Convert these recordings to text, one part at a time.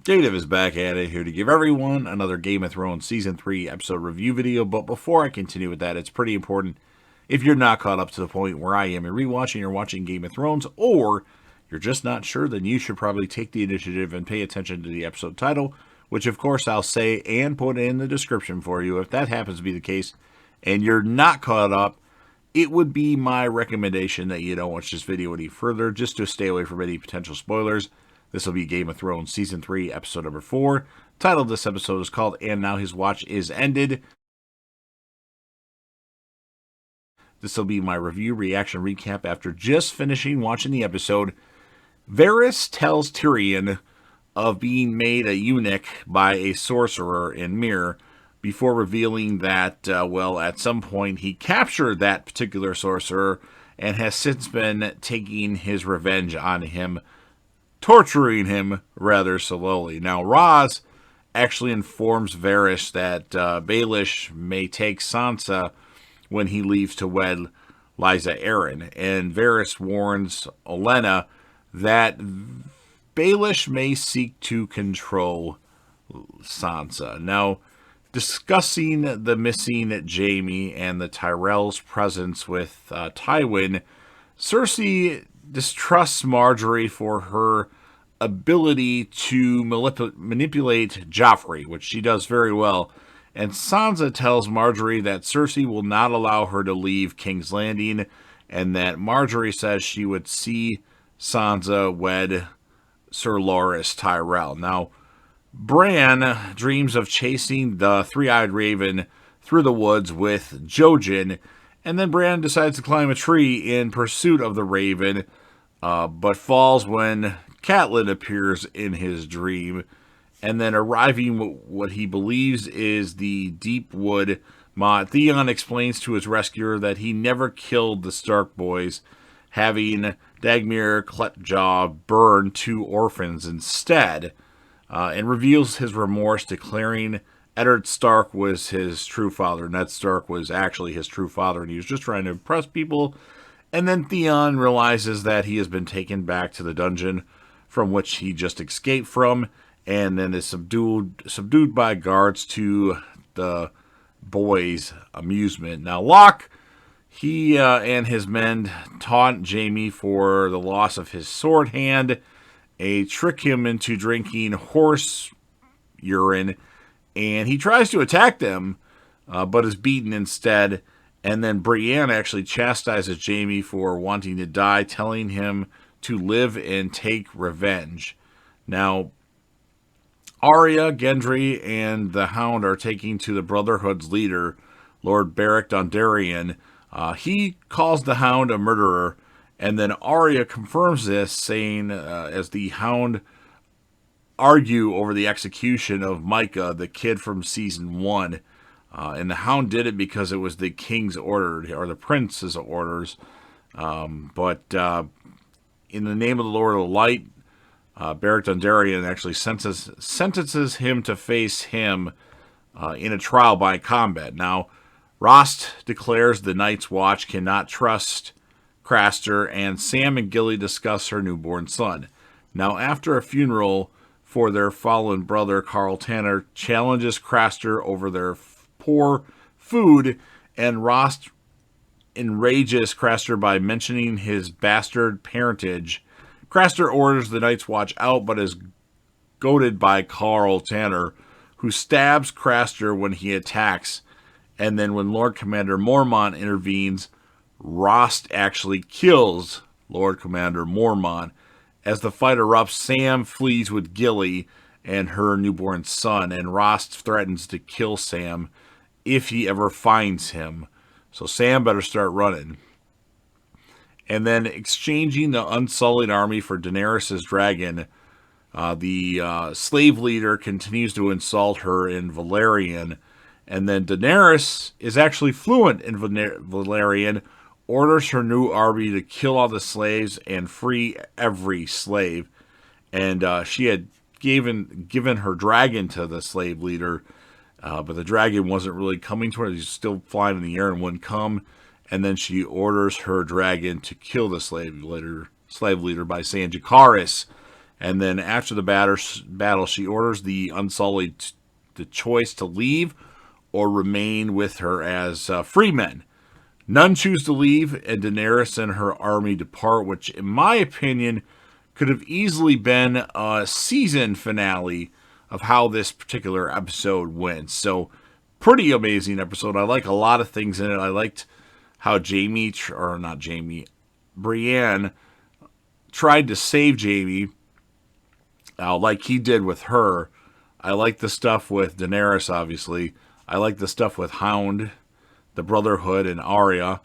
Dave is back at it here to give everyone another Game of Thrones Season 3 episode review video. But before I continue with that, it's pretty important if you're not caught up to the point where I am and rewatching or watching Game of Thrones, or you're just not sure, then you should probably take the initiative and pay attention to the episode title, which of course I'll say and put in the description for you. If that happens to be the case and you're not caught up, it would be my recommendation that you don't watch this video any further, just to stay away from any potential spoilers. This will be Game of Thrones Season 3, Episode number 4. Title of this episode is called And Now His Watch is Ended. This will be my review, reaction, recap after just finishing watching the episode. Varys tells Tyrion of being made a eunuch by a sorcerer in Myr before revealing that, at some point he captured that particular sorcerer and has since been taking his revenge on him, torturing him rather slowly. Now, Ros actually informs Varys that Baelish may take Sansa when he leaves to wed Lysa Arryn, and Varys warns Olenna that Baelish may seek to control Sansa. Now, discussing the missing Jaime and the Tyrells' presence with Tywin, Cersei distrusts Margaery for her ability to manipulate Joffrey, which she does very well. And Sansa tells Margaery that Cersei will not allow her to leave King's Landing, and that Margaery says she would see Sansa wed Sir Loras Tyrell. Now, Bran dreams of chasing the three-eyed raven through the woods with Jojen, and then Bran decides to climb a tree in pursuit of the raven, but falls when Catelyn appears in his dream, and then arriving what he believes is the deep wood motte. Theon explains to his rescuer that he never killed the Stark boys, having Dagmar Clettjaw burn two orphans instead, and reveals his remorse, declaring Eddard Stark was his true father. Ned Stark was actually his true father, and he was just trying to impress people. And then Theon realizes that he has been taken back to the dungeon from which he just escaped from, and then is subdued by guards to the boys' amusement. Now, Locke, he and his men taunt Jaime for the loss of his sword hand, trick him into drinking horse urine, and he tries to attack them, but is beaten instead. And then Brienne actually chastises Jaime for wanting to die, telling him to live and take revenge. Now, Arya, Gendry, and the Hound are taking to the Brotherhood's leader, Lord Beric Dondarrion. He calls the Hound a murderer, and then Arya confirms this, saying, as the Hound argue over the execution of Micah, the kid from Season 1. And the Hound did it because it was the king's order, or the prince's orders. But in the name of the Lord of Light, Beric Dondarrion actually sentences him to face him in a trial by combat. Now, Rost declares the Night's Watch cannot trust Craster, and Sam and Gilly discuss her newborn son. Now, after a funeral for their fallen brother, Carl Tanner challenges Craster over their poor food, and Rost enrages Craster by mentioning his bastard parentage. Craster orders the Night's Watch out, but is goaded by Carl Tanner, who stabs Craster when he attacks. And then when Lord Commander Mormont intervenes, Rost actually kills Lord Commander Mormont. As the fight erupts, Sam flees with Gilly and her newborn son, and Rost threatens to kill Sam if he ever finds him. So Sam better start running. And then exchanging the Unsullied army for Daenerys' dragon, the slave leader continues to insult her in Valyrian. And then Daenerys is actually fluent in Valyrian, orders her new army to kill all the slaves and free every slave. And she had given her dragon to the slave leader, but the dragon wasn't really coming to her. He was still flying in the air and wouldn't come. And then she orders her dragon to kill the slave leader by saying, Jacaerys, And then after the battle, she orders the Unsullied the choice to leave or remain with her as free men. None choose to leave, and Daenerys and her army depart, which, in my opinion, could have easily been a season finale of how this particular episode went. So, pretty amazing episode. I like a lot of things in it. I liked how Brienne tried to save Jaime, like he did with her. I like the stuff with Daenerys, obviously. I like the stuff with Hound, the Brotherhood, and Arya.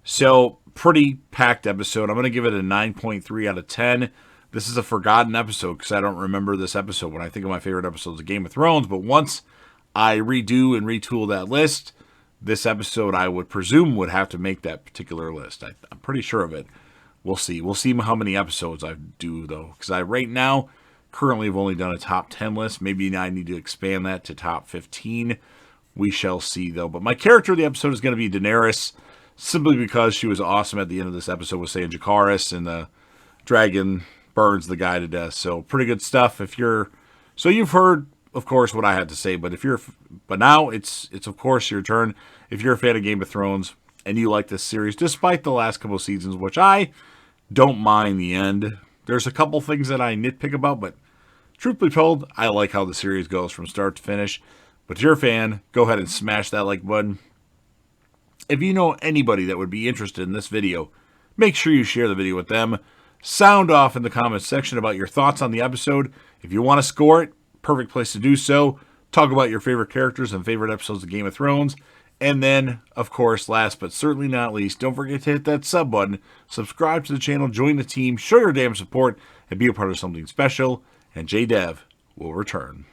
So, pretty packed episode. I'm going to give it a 9.3 out of 10. This is a forgotten episode because I don't remember this episode when I think of my favorite episodes of Game of Thrones. But once I redo and retool that list, this episode I would presume would have to make that particular list. I'm pretty sure of it. We'll see. We'll see how many episodes I do, though. Because right now, currently have only done a top 10 list. Maybe I need to expand that to top 15. We shall see, though. But my character of the episode is going to be Daenerys, simply because she was awesome at the end of this episode with saying Jacaerys, and the dragon burns the guy to death. So pretty good stuff. So you've heard, of course, what I had to say. But now it's of course your turn. If you're a fan of Game of Thrones and you like this series, despite the last couple seasons, which I don't mind the end. There's a couple things that I nitpick about, but truthfully told, I like how the series goes from start to finish. But if you're a fan, go ahead and smash that like button. If you know anybody that would be interested in this video, make sure you share the video with them. Sound off in the comments section about your thoughts on the episode. If you want to score it, perfect place to do so. Talk about your favorite characters and favorite episodes of Game of Thrones. And then, of course, last but certainly not least, don't forget to hit that sub button, subscribe to the channel, join the team, show your damn support, and be a part of something special. And JDev will return.